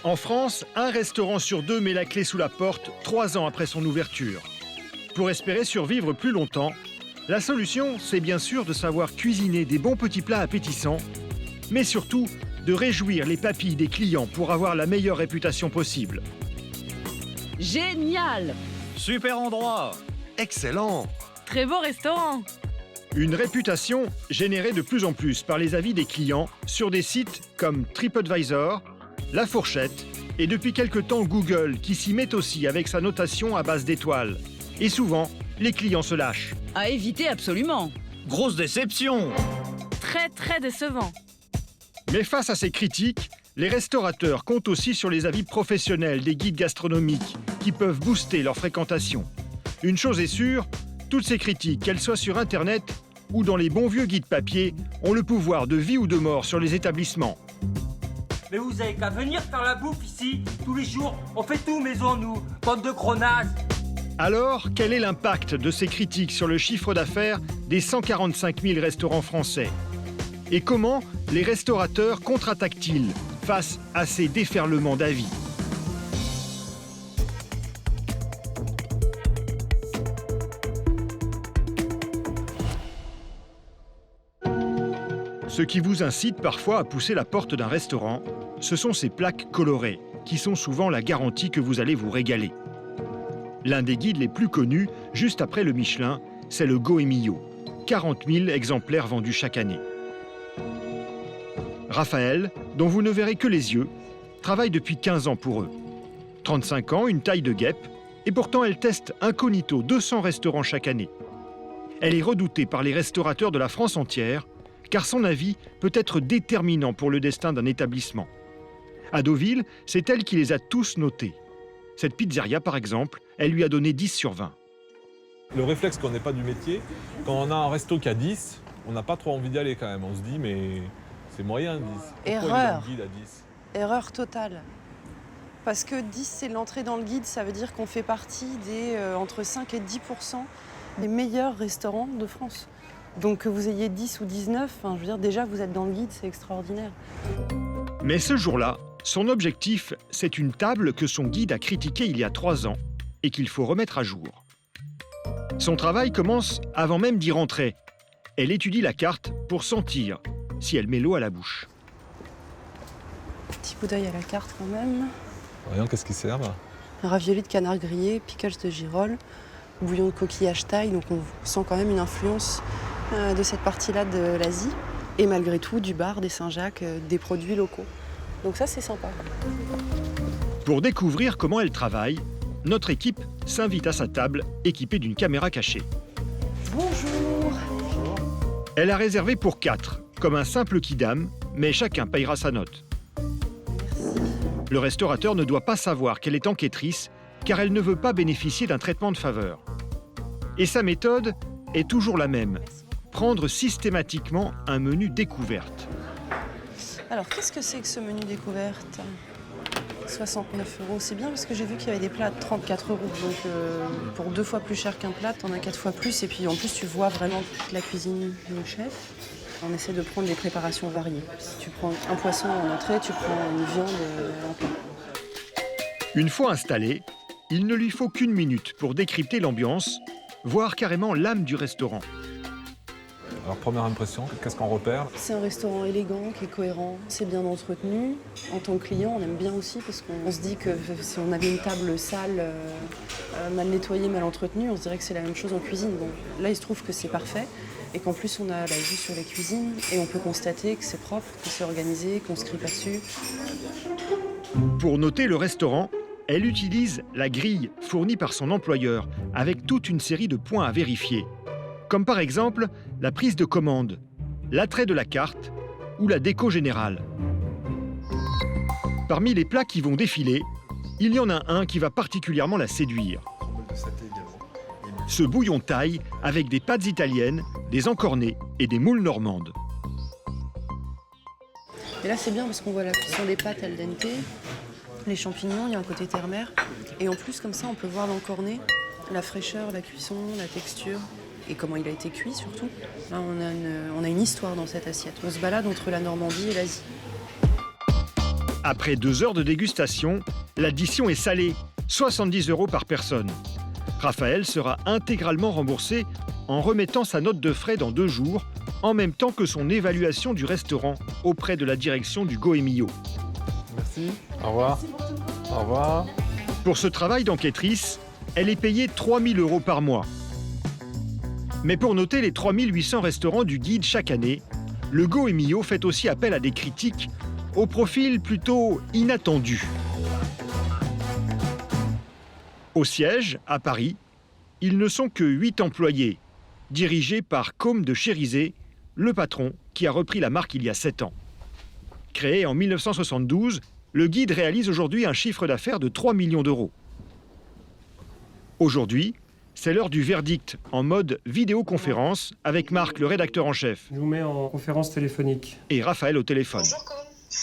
En France, un restaurant sur deux met la clé sous la porte 3 ans après son ouverture. Pour espérer survivre plus longtemps, la solution, c'est bien sûr de savoir cuisiner des bons petits plats appétissants, mais surtout de réjouir les papilles des clients pour avoir la meilleure réputation possible. Génial! Super endroit! Excellent! Très beau restaurant! Une réputation générée de plus en plus par les avis des clients sur des sites comme TripAdvisor, La Fourchette et depuis quelque temps Google qui s'y met aussi avec sa notation à base d'étoiles. Et souvent, les clients se lâchent. À éviter absolument! Grosse déception! Très très décevant! Mais face à ces critiques, les restaurateurs comptent aussi sur les avis professionnels des guides gastronomiques qui peuvent booster leur fréquentation. Une chose est sûre, toutes ces critiques, qu'elles soient sur Internet ou dans les bons vieux guides papier, ont le pouvoir de vie ou de mort sur les établissements. Mais vous avez qu'à venir faire la bouffe ici, tous les jours. On fait tout maison, nous, bande de gros nazes. Alors, quel est l'impact de ces critiques sur le chiffre d'affaires des 145 000 restaurants français? Et comment les restaurateurs contre-attaquent-ils face à ces déferlements d'avis? Ce qui vous incite parfois à pousser la porte d'un restaurant, ce sont ces plaques colorées, qui sont souvent la garantie que vous allez vous régaler. L'un des guides les plus connus, juste après le Michelin, c'est le Goemio. 40 000 exemplaires vendus chaque année. Raphaël, dont vous ne verrez que les yeux, travaille depuis 15 ans pour eux. 35 ans, une taille de guêpe, et pourtant elle teste incognito 200 restaurants chaque année. Elle est redoutée par les restaurateurs de la France entière, car son avis peut être déterminant pour le destin d'un établissement. À Deauville, c'est elle qui les a tous notés. Cette pizzeria, par exemple, elle lui a donné 10 sur 20. Le réflexe qu'on n'est pas du métier, quand on a un resto qui a 10, on n'a pas trop envie d'y aller quand même. On se dit, mais c'est moyen 10. Pourquoi Erreur. il est dans le guide à 10 ? Erreur totale. Parce que 10, c'est l'entrée dans le guide, ça veut dire qu'on fait partie des entre 5 et 10% des meilleurs restaurants de France. Donc que vous ayez 10 ou 19, je veux dire, déjà vous êtes dans le guide, c'est extraordinaire. Mais ce jour-là, son objectif, c'est une table que son guide a critiquée il y a 3 ans et qu'il faut remettre à jour. Son travail commence avant même d'y rentrer. Elle étudie la carte pour sentir si elle met l'eau à la bouche. Petit coup d'œil à la carte quand même. Voyons, qu'est-ce qu'ils servent ? Un ravioli de canard grillé, pickles de girolles, bouillon de coquillage taille, donc on sent quand même une influence de cette partie-là de l'Asie. Et malgré tout, du bar, des Saint-Jacques, des produits locaux. Donc ça, c'est sympa. Pour découvrir comment elle travaille, notre équipe s'invite à sa table équipée d'une caméra cachée. Bonjour. Elle a réservé pour 4, comme un simple quidam, mais chacun payera sa note. Le restaurateur ne doit pas savoir qu'elle est enquêtrice, car elle ne veut pas bénéficier d'un traitement de faveur. Et sa méthode est toujours la même, prendre systématiquement un menu découverte. Alors, qu'est-ce que c'est que ce menu découverte ? 69 €, c'est bien parce que j'ai vu qu'il y avait des plats de 34 €. Donc pour 2 fois plus cher qu'un plat, t'en as 4 fois plus. Et puis en plus, tu vois vraiment la cuisine du chef. On essaie de prendre des préparations variées. Si tu prends un poisson en entrée, tu prends une viande en plat. Une fois installé, il ne lui faut qu'une minute pour décrypter l'ambiance, voire carrément l'âme du restaurant. Alors, première impression, qu'est-ce qu'on repère ? C'est un restaurant élégant, qui est cohérent, c'est bien entretenu. En tant que client, on aime bien aussi parce qu'on se dit que si on avait une table sale, mal nettoyée, mal entretenue, on se dirait que c'est la même chose en cuisine. Bon, là, il se trouve que c'est parfait et qu'en plus, on a la vue sur les cuisines et on peut constater que c'est propre, que c'est organisé, qu'on ne se crie pas dessus. Pour noter le restaurant, elle utilise la grille fournie par son employeur avec toute une série de points à vérifier. Comme par exemple la prise de commande, l'attrait de la carte ou la déco générale. Parmi les plats qui vont défiler, il y en a un qui va particulièrement la séduire. Ce bouillon thaï avec des pâtes italiennes, des encornets et des moules normandes. Et là, c'est bien parce qu'on voit la cuisson des pâtes al dente, les champignons, il y a un côté terre-mer. Et en plus, comme ça, on peut voir l'encornet, la fraîcheur, la cuisson, la texture. Et comment il a été cuit surtout. Là, on a une histoire dans cette assiette. On se balade entre la Normandie et l'Asie. Après 2 heures de dégustation, l'addition est salée, 70 € par personne. Raphaël sera intégralement remboursé en remettant sa note de frais dans 2 jours, en même temps que son évaluation du restaurant auprès de la direction du Goemio. Merci. Au revoir. Au revoir. Pour ce travail d'enquêtrice, elle est payée 3 000 € par mois. Mais pour noter les 3 800 restaurants du guide chaque année, le Goemio fait aussi appel à des critiques au profil plutôt inattendu. Au siège, à Paris, ils ne sont que 8 employés, dirigés par Côme de Chérizet, le patron qui a repris la marque il y a 7 ans. Créé en 1972, le guide réalise aujourd'hui un chiffre d'affaires de 3 millions d'euros. Aujourd'hui, c'est l'heure du verdict en mode vidéoconférence avec Marc, le rédacteur en chef, Je vous mets en conférence téléphonique. et Raphaël au téléphone.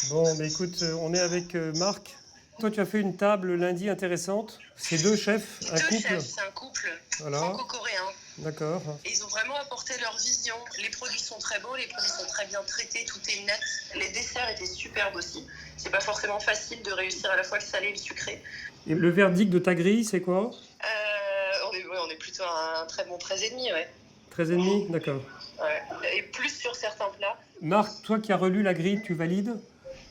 Bon, mais écoute, on est avec Marc. Toi, tu as fait une table lundi intéressante. C'est 2 chefs, un Deux couple. chefs, c'est un couple Voilà, franco-coréen. d'accord. Et ils ont vraiment apporté leur vision. Les produits sont très beaux, les produits sont très bien traités, tout est net. Les desserts étaient superbes aussi. C'est pas forcément facile de réussir à la fois le salé et le sucré. Et le verdict de ta grille, c'est quoi? On est plutôt à un très bon 13,5, ouais. 13,5, d'accord. Ouais. Et plus sur certains plats. Marc, toi qui as relu la grille, tu valides?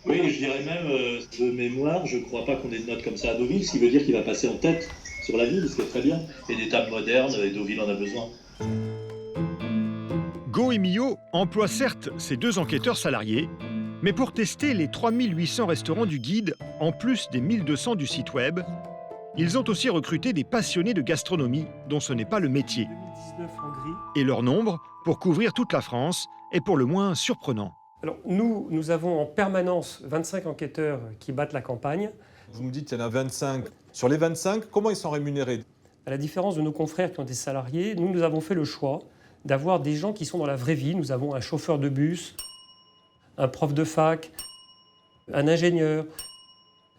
Oui, je dirais même, de mémoire, je ne crois pas qu'on ait de notes comme ça à Deauville, ce qui veut dire qu'il va passer en tête sur la ville, ce qui est très bien. Et des tables modernes, et Deauville en a besoin. Goemio emploie certes ses 2 enquêteurs salariés, mais pour tester les 3 800 restaurants du guide, en plus des 1200 du site web, ils ont aussi recruté des passionnés de gastronomie dont ce n'est pas le métier. 2019 en gris. Et leur nombre, pour couvrir toute la France, est pour le moins surprenant. Alors, nous avons en permanence 25 enquêteurs qui battent la campagne. Vous me dites qu'il y en a 25. Sur les 25, comment ils sont rémunérés? À la différence de nos confrères qui ont des salariés, nous avons fait le choix d'avoir des gens qui sont dans la vraie vie. Nous avons un chauffeur de bus, un prof de fac, un ingénieur.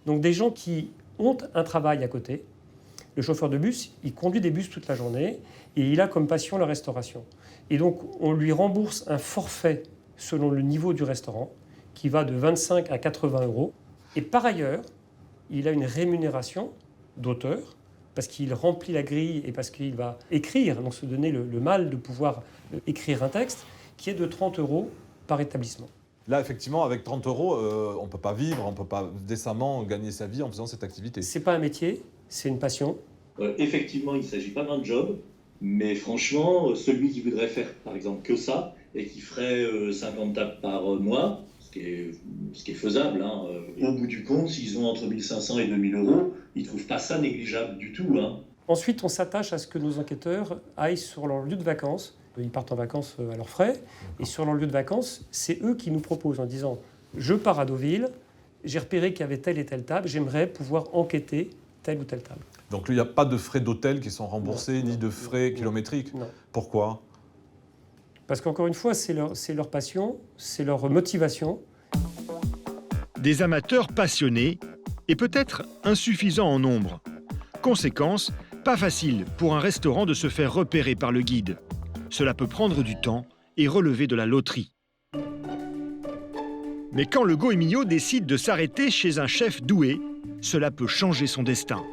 Donc des gens qui ont un travail à côté. Le chauffeur de bus, il conduit des bus toute la journée et il a comme passion la restauration. Et donc on lui rembourse un forfait selon le niveau du restaurant qui va de 25 à 80 €. Et par ailleurs, il a une rémunération d'auteur parce qu'il remplit la grille et parce qu'il va écrire, donc se donner le mal de pouvoir écrire un texte, qui est de 30 € par établissement. Là, effectivement, avec 30 €, on ne peut pas vivre, on ne peut pas décemment gagner sa vie en faisant cette activité. C'est pas un métier, c'est une passion. Effectivement, il ne s'agit pas d'un job, mais franchement, celui qui voudrait faire, par exemple, que ça, et qui ferait 50 tables par mois, ce qui est faisable, hein, au bout du compte, s'ils ont entre 1 500 et 2 000 €, ils ne trouvent pas ça négligeable du tout. Hein. Ensuite, on s'attache à ce que nos enquêteurs aillent sur leur lieu de vacances. Ils partent en vacances à leurs frais. Et sur leur lieu de vacances, c'est eux qui nous proposent en disant « Je pars à Deauville, j'ai repéré qu'il y avait telle et telle table, j'aimerais pouvoir enquêter telle ou telle table. » Donc il n'y a pas de frais d'hôtel qui sont remboursés, Non. ni de frais kilométriques. Non. Pourquoi? Parce qu'encore une fois, c'est leur passion, c'est leur motivation. Des amateurs passionnés et peut-être insuffisants en nombre. Conséquence, pas facile pour un restaurant de se faire repérer par le guide. Cela peut prendre du temps et relever de la loterie. Mais quand le Goemio décide de s'arrêter chez un chef doué, cela peut changer son destin.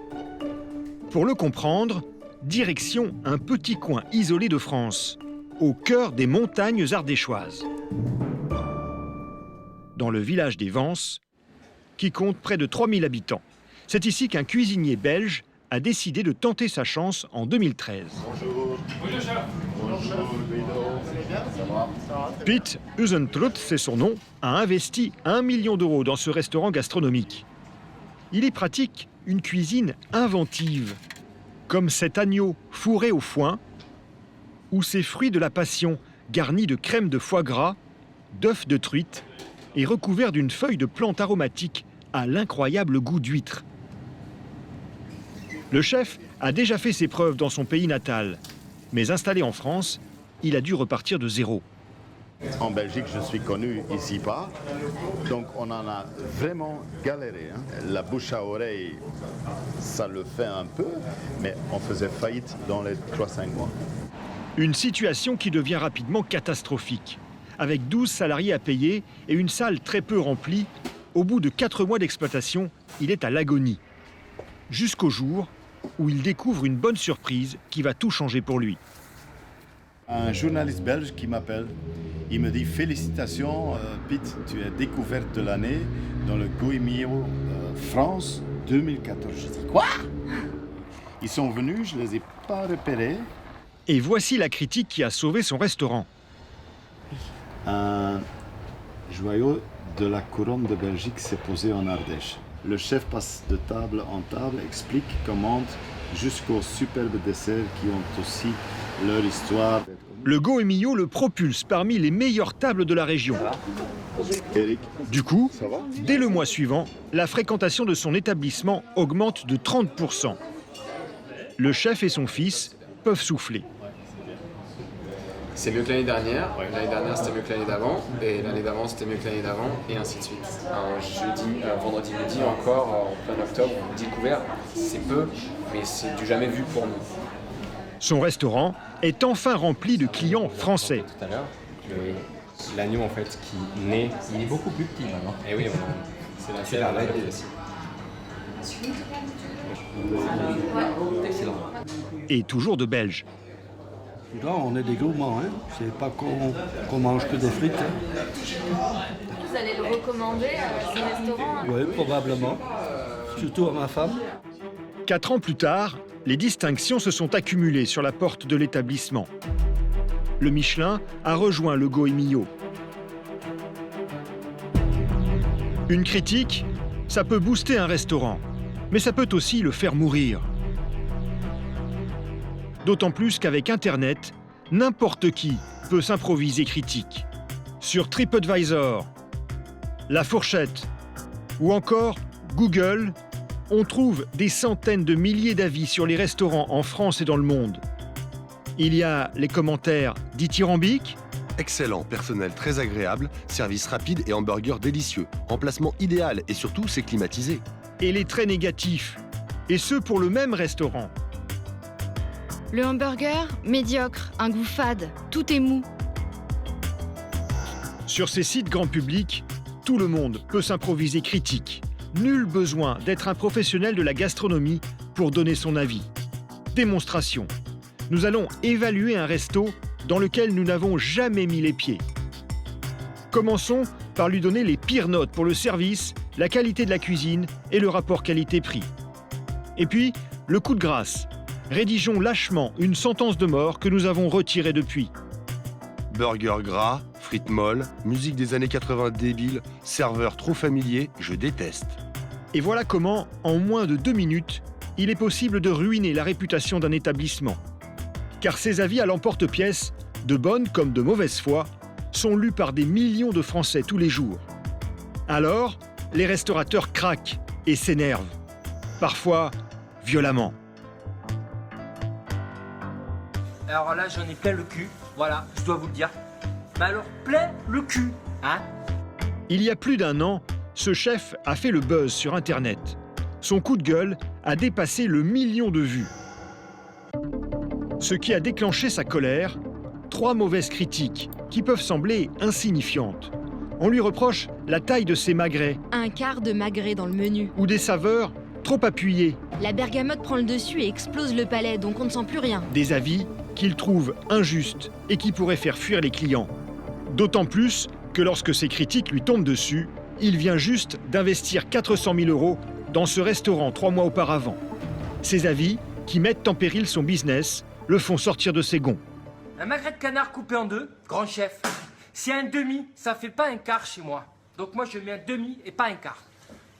Pour le comprendre, direction un petit coin isolé de France, au cœur des montagnes ardéchoises. Dans le village des Vances, qui compte près de 3000 habitants. C'est ici qu'un cuisinier belge a décidé de tenter sa chance en 2013. Bonjour. Bonjour, chef. Bonjour, Piet Uzentrout, c'est son nom, a investi 1 million d'euros dans ce restaurant gastronomique. Il y pratique une cuisine inventive, comme cet agneau fourré au foin, ou ces fruits de la passion garnis de crème de foie gras, d'œufs de truite et recouverts d'une feuille de plante aromatique à l'incroyable goût d'huître. Le chef a déjà fait ses preuves dans son pays natal, mais installé en France, il a dû repartir de zéro. En Belgique, je suis connu, ici pas. Donc on en a vraiment galéré. Hein. La bouche à oreille, ça le fait un peu, mais on faisait faillite dans les 3-5 mois. Une situation qui devient rapidement catastrophique. Avec 12 salariés à payer et une salle très peu remplie, au bout de 4 mois d'exploitation, il est à l'agonie. Jusqu'au jour où il découvre une bonne surprise qui va tout changer pour lui. Un journaliste belge qui m'appelle, il me dit « Félicitations, Pete, tu es découverte de l'année dans le Goemio France 2014. » Je dis « Quoi ?» Ils sont venus, je ne les ai pas repérés. Et voici la critique qui a sauvé son restaurant. Un joyau de la couronne de Belgique s'est posé en Ardèche. Le chef passe de table en table, explique, commente, jusqu'aux superbes desserts qui ont aussi leur histoire. Le Goemio le propulse parmi les meilleures tables de la région. Eric. Du coup, Ça va? dès le mois suivant, la fréquentation de son établissement augmente de 30%. Le chef et son fils peuvent souffler. C'est mieux que l'année dernière. L'année dernière, c'était mieux que l'année d'avant. Et l'année d'avant, c'était mieux que l'année d'avant. Et ainsi de suite. Vendredi midi encore, en plein octobre, on dit couvert. C'est peu, mais c'est du jamais vu pour nous. Son restaurant est enfin rempli de clients français. Tout à l'heure, l'agneau en fait qui naît, il est beaucoup plus petit maintenant. Et oui, c'est la variété aussi. Et toujours de Belges. Là, on est des gourmands, hein. C'est pas qu'on mange que des frites. Hein. Vous allez le recommander à ce restaurant? Oui, probablement. Surtout à ma femme. 4 ans plus tard, les distinctions se sont accumulées sur la porte de l'établissement. Le Michelin a rejoint le Goemio. Une critique, ça peut booster un restaurant, mais ça peut aussi le faire mourir. D'autant plus qu'avec Internet, n'importe qui peut s'improviser critique. Sur TripAdvisor, La Fourchette ou encore Google, on trouve des centaines de milliers d'avis sur les restaurants en France et dans le monde. Il y a les commentaires dithyrambiques. Excellent, personnel très agréable, service rapide et hamburger délicieux. Emplacement idéal et surtout, c'est climatisé. Et les très négatifs. Et ceux pour le même restaurant. Le hamburger, médiocre, un goût fade, tout est mou. Sur ces sites grand public, tout le monde peut s'improviser critique. Nul besoin d'être un professionnel de la gastronomie pour donner son avis. Démonstration. Nous allons évaluer un resto dans lequel nous n'avons jamais mis les pieds. Commençons par lui donner les pires notes pour le service, la qualité de la cuisine et le rapport qualité-prix. Et puis, le coup de grâce. Rédigeons lâchement une sentence de mort que nous avons retirée depuis. Burger gras, frites molles, musique des années 80 débile, serveur trop familier, je déteste. Et voilà comment, en moins de 2 minutes, il est possible de ruiner la réputation d'un établissement. Car ces avis à l'emporte-pièce, de bonne comme de mauvaise foi, sont lus par des millions de Français tous les jours. Alors, les restaurateurs craquent et s'énervent. Parfois, violemment. Alors là, j'en ai plein le cul. Voilà, je dois vous le dire. Mais alors, plein le cul, hein? Il y a plus d'1 an, ce chef a fait le buzz sur Internet. Son coup de gueule a dépassé le 1 million de vues. Ce qui a déclenché sa colère, 3 mauvaises critiques qui peuvent sembler insignifiantes. On lui reproche la taille de ses magrets. Un quart de magret dans le menu. Ou des saveurs trop appuyées. La bergamote prend le dessus et explose le palais, donc on ne sent plus rien. Des avis qu'il trouve injustes et qui pourraient faire fuir les clients. D'autant plus que lorsque ces critiques lui tombent dessus, il vient juste d'investir 400 000 € dans ce restaurant 3 mois auparavant. Ces avis, qui mettent en péril son business, le font sortir de ses gonds. Un magret de canard coupé en 2, grand chef. Si un demi, ça fait pas un quart chez moi. Donc moi je mets un demi et pas un quart.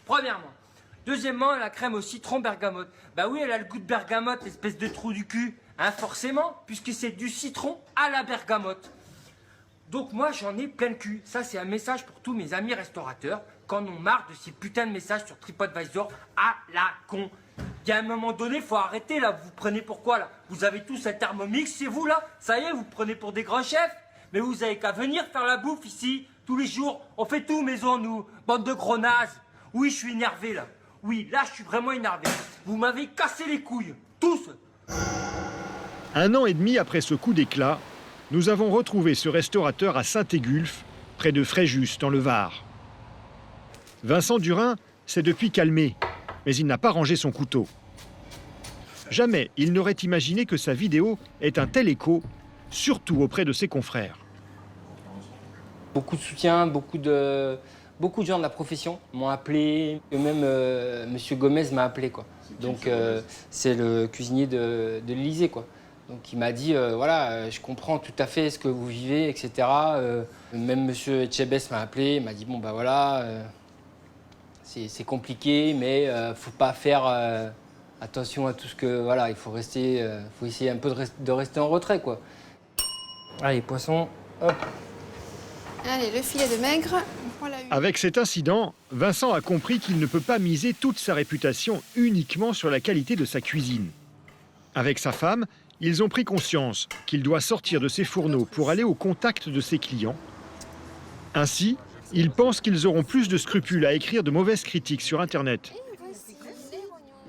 Premièrement. Deuxièmement, la crème au citron bergamote. Bah oui, elle a le goût de bergamote, espèce de trou du cul. Hein, forcément, puisque c'est du citron à la bergamote. Donc moi, j'en ai plein le cul. Ça, c'est un message pour tous mes amis restaurateurs, quand on marre de ces putains de messages sur TripAdvisor à la con. Il y a un moment donné, faut arrêter, là. Vous prenez pour quoi, là? Vous avez tous un Thermomix chez vous, là? Ça y est, vous prenez pour des grands chefs? Mais vous avez qu'à venir faire la bouffe ici, tous les jours. On fait tout maison, nous. Bande de gros nazes. Oui, je suis énervé, là. Oui, là, je suis vraiment énervé. Vous m'avez cassé les couilles. Tous. 1 an et demi après ce coup d'éclat, nous avons retrouvé ce restaurateur à Saint-Égulphe, près de Fréjus, dans le Var. Vincent Durin s'est depuis calmé, mais il n'a pas rangé son couteau. Jamais il n'aurait imaginé que sa vidéo ait un tel écho, surtout auprès de ses confrères. Beaucoup de soutien, beaucoup de gens de la profession m'ont appelé, et même Monsieur Gomez m'a appelé, quoi. Donc c'est le cuisinier de l'Élysée, quoi. Donc il m'a dit, voilà, je comprends tout à fait ce que vous vivez, etc. Même Monsieur Etchebest m'a appelé, il m'a dit, bon bah voilà, c'est compliqué, mais faut pas faire attention à tout ce que, voilà, il faut rester, faut essayer un peu de rester en retrait, quoi. Allez, poisson, hop. Allez, le filet de maigre. Voilà. Avec cet incident, Vincent a compris qu'il ne peut pas miser toute sa réputation uniquement sur la qualité de sa cuisine. Avec sa femme, ils ont pris conscience qu'il doit sortir de ses fourneaux pour aller au contact de ses clients. Ainsi, ils pensent qu'ils auront plus de scrupules à écrire de mauvaises critiques sur Internet.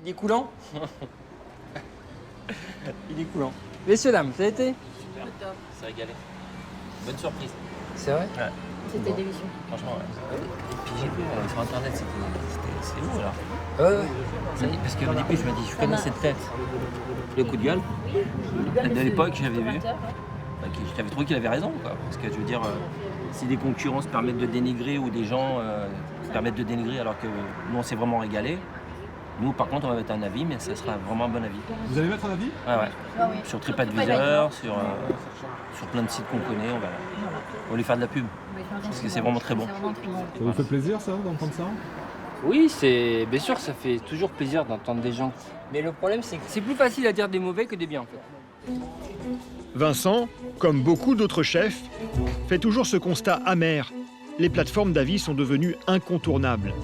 Il est coulant. Il est coulant. Messieurs, dames, ça a été? Super, c'est régalé. Bonne surprise. C'est vrai? Ouais. C'était délicieux. Franchement, ouais. Et puis j'ai vu sur Internet, c'est lourd là. Ouais. Ça y est, parce qu'au début, je me dis, je connais cette tête. Le coup de gueule. De l'époque, j'avais vu. J'avais trouvé qu'il avait raison, quoi. Parce que je veux dire, si des concurrents se permettent de dénigrer ou des gens se permettent de dénigrer alors que nous, on s'est vraiment régalé. Nous, par contre, on va mettre un avis, mais ça sera vraiment un bon avis. Vous allez mettre un avis? Ouais. Sur TripAdvisor, sur plein de sites qu'on connaît, on va lui faire de la pub. Parce que c'est vraiment très bon. Ça vous fait plaisir, ça, d'entendre ça? Oui, bien sûr, ça fait toujours plaisir d'entendre des gens. Mais le problème, c'est que c'est plus facile à dire des mauvais que des biens, en fait. Vincent, comme beaucoup d'autres chefs, fait toujours ce constat amer. Les plateformes d'avis sont devenues incontournables.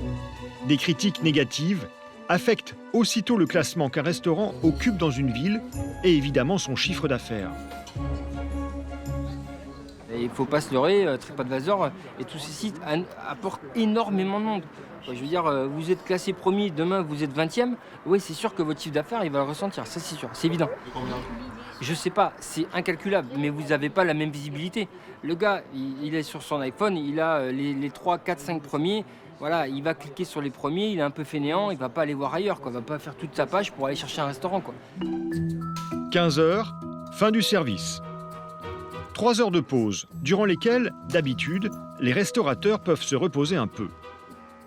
Des critiques négatives affectent aussitôt le classement qu'un restaurant occupe dans une ville et évidemment son chiffre d'affaires. Il ne faut pas se leurrer, TripAdvisor et tous ces sites apportent énormément de monde. Je veux dire, vous êtes classé premier, demain vous êtes 20e, oui, c'est sûr que votre chiffre d'affaires, il va le ressentir, ça c'est sûr, c'est évident. Je sais pas, c'est incalculable, mais vous n'avez pas la même visibilité. Le gars, il est sur son iPhone, il a les 3, 4, 5 premiers, voilà, il va cliquer sur les premiers, il est un peu fainéant, il va pas aller voir ailleurs, quoi. Il va pas faire toute sa page pour aller chercher un restaurant, quoi. 15 h, fin du service. 3 heures de pause, durant lesquelles, d'habitude, les restaurateurs peuvent se reposer un peu.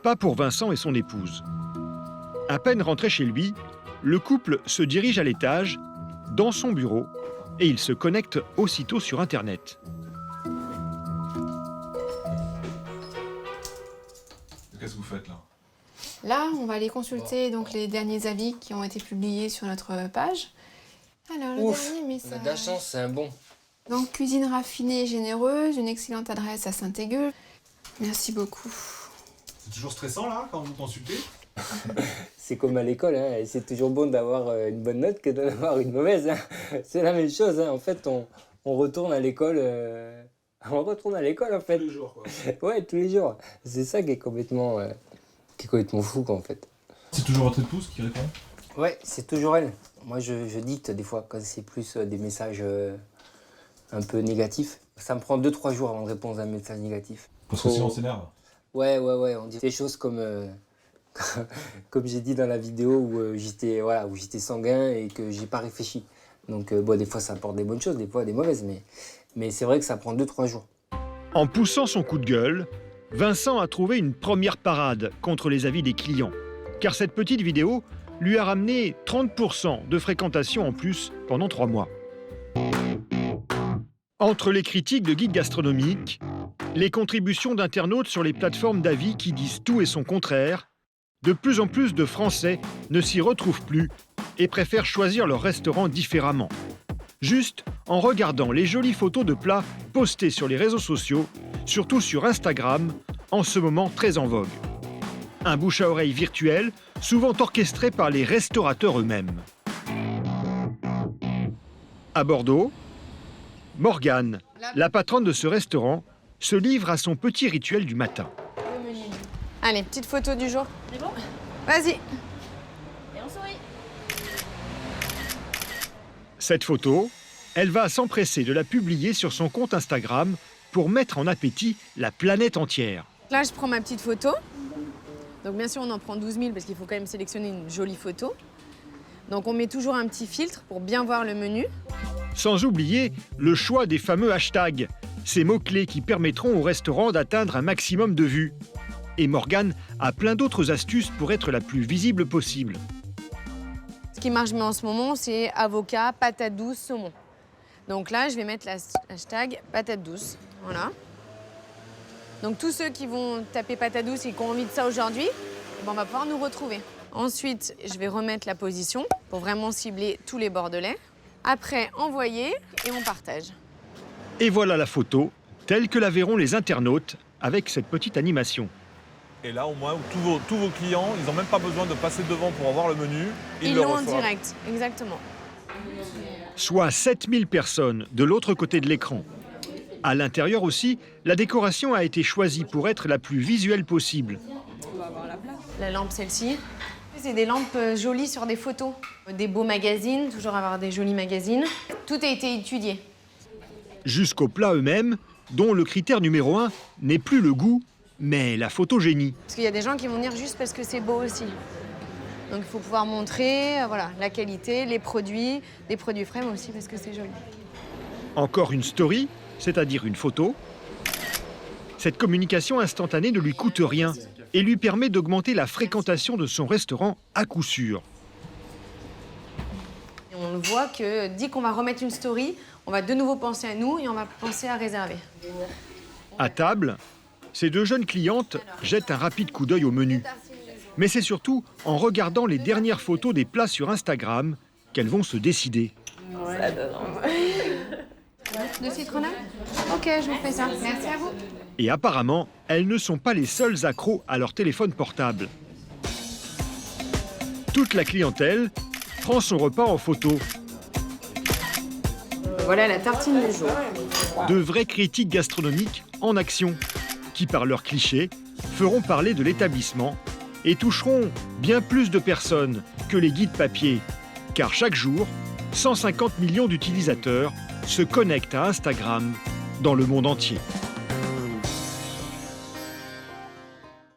Pas pour Vincent et son épouse. À peine rentré chez lui, le couple se dirige à l'étage, dans son bureau, et il se connecte aussitôt sur Internet. Qu'est-ce que vous faites là? Là, on va aller consulter donc les derniers avis qui ont été publiés sur notre page. Alors, le dernier message. On a de la chance, c'est un bon. Donc, cuisine raffinée et généreuse, une excellente adresse à Saint-Égueux. Merci beaucoup. C'est toujours stressant là, quand vous consultez? C'est comme à l'école, hein. C'est toujours bon d'avoir une bonne note que d'avoir une mauvaise. Hein. C'est la même chose, hein. En fait, on retourne à l'école. On retourne à l'école, en fait. Tous les jours, quoi. Ouais, tous les jours. C'est ça qui est complètement fou, quoi, en fait. C'est toujours votre épouse qui répond? Ouais, c'est toujours elle. Moi, je dicte des fois, quand c'est plus des messages un peu négatifs. Ça me prend 2-3 jours avant de répondre à un message négatif. Parce que sinon on s'énerve? Ouais, on dit des choses comme j'ai dit dans la vidéo où j'étais sanguin et que j'ai pas réfléchi. Donc des fois ça apporte des bonnes choses, des fois des mauvaises, mais c'est vrai que ça prend 2-3 jours. En poussant son coup de gueule, Vincent a trouvé une première parade contre les avis des clients. Car cette petite vidéo lui a ramené 30% de fréquentation en plus pendant 3 mois. Entre les critiques de guides gastronomiques, les contributions d'internautes sur les plateformes d'avis qui disent tout et son contraire, de plus en plus de Français ne s'y retrouvent plus et préfèrent choisir leur restaurant différemment. Juste en regardant les jolies photos de plats postées sur les réseaux sociaux, surtout sur Instagram, en ce moment très en vogue. Un bouche à oreille virtuel, souvent orchestré par les restaurateurs eux-mêmes. À Bordeaux, Morgane, la patronne de ce restaurant, se livre à son petit rituel du matin. Allez, petite photo du jour. C'est bon? Vas-y. Et on sourit. Cette photo, elle va s'empresser de la publier sur son compte Instagram pour mettre en appétit la planète entière. Là, je prends ma petite photo. Donc bien sûr, on en prend 12 000 parce qu'il faut quand même sélectionner une jolie photo. Donc on met toujours un petit filtre pour bien voir le menu. Sans oublier le choix des fameux hashtags, ces mots-clés qui permettront au restaurant d'atteindre un maximum de vues. Et Morgane a plein d'autres astuces pour être la plus visible possible. Ce qui marche bien en ce moment, c'est avocat, patate douce, saumon. Donc là, je vais mettre le hashtag patate douce. Voilà. Donc tous ceux qui vont taper patate douce et qui ont envie de ça aujourd'hui, on va pouvoir nous retrouver. Ensuite, je vais remettre la position pour vraiment cibler tous les Bordelais. Après, envoyer et on partage. Et voilà la photo, telle que la verront les internautes, avec cette petite animation. Et là, au moins, tous vos clients, ils n'ont même pas besoin de passer devant pour avoir le menu. Ils le l'ont en reçoivent. direct, exactement. Soit 7000 personnes de l'autre côté de l'écran. À l'intérieur aussi, la décoration a été choisie pour être la plus visuelle possible. La lampe, celle-ci. C'est des lampes jolies sur des photos. Des beaux magazines, toujours avoir des jolis magazines. Tout a été étudié. Jusqu'aux plats eux-mêmes, dont le critère numéro 1 n'est plus le goût, mais la photogénie. Parce qu'il y a des gens qui vont venir juste parce que c'est beau aussi. Donc il faut pouvoir montrer voilà, la qualité, les produits, des produits frais, mais aussi parce que c'est joli. Encore une story, c'est-à-dire une photo. Cette communication instantanée ne lui coûte rien et lui permet d'augmenter la fréquentation de son restaurant à coup sûr. Et on le voit que dès qu'on va remettre une story, on va de nouveau penser à nous et on va penser à réserver. À table, ces deux jeunes clientes jettent un rapide coup d'œil au menu. Mais c'est surtout en regardant les dernières photos des plats sur Instagram qu'elles vont se décider. Ça donne de citronnade? Ok, je vous fais ça. Merci à vous. Et apparemment, elles ne sont pas les seules accros à leur téléphone portable. Toute la clientèle prend son repas en photo. Voilà la tartine du jour. De vrais critiques gastronomiques en action, qui par leurs clichés feront parler de l'établissement et toucheront bien plus de personnes que les guides papier, car chaque jour, 150 millions d'utilisateurs se connectent à Instagram dans le monde entier.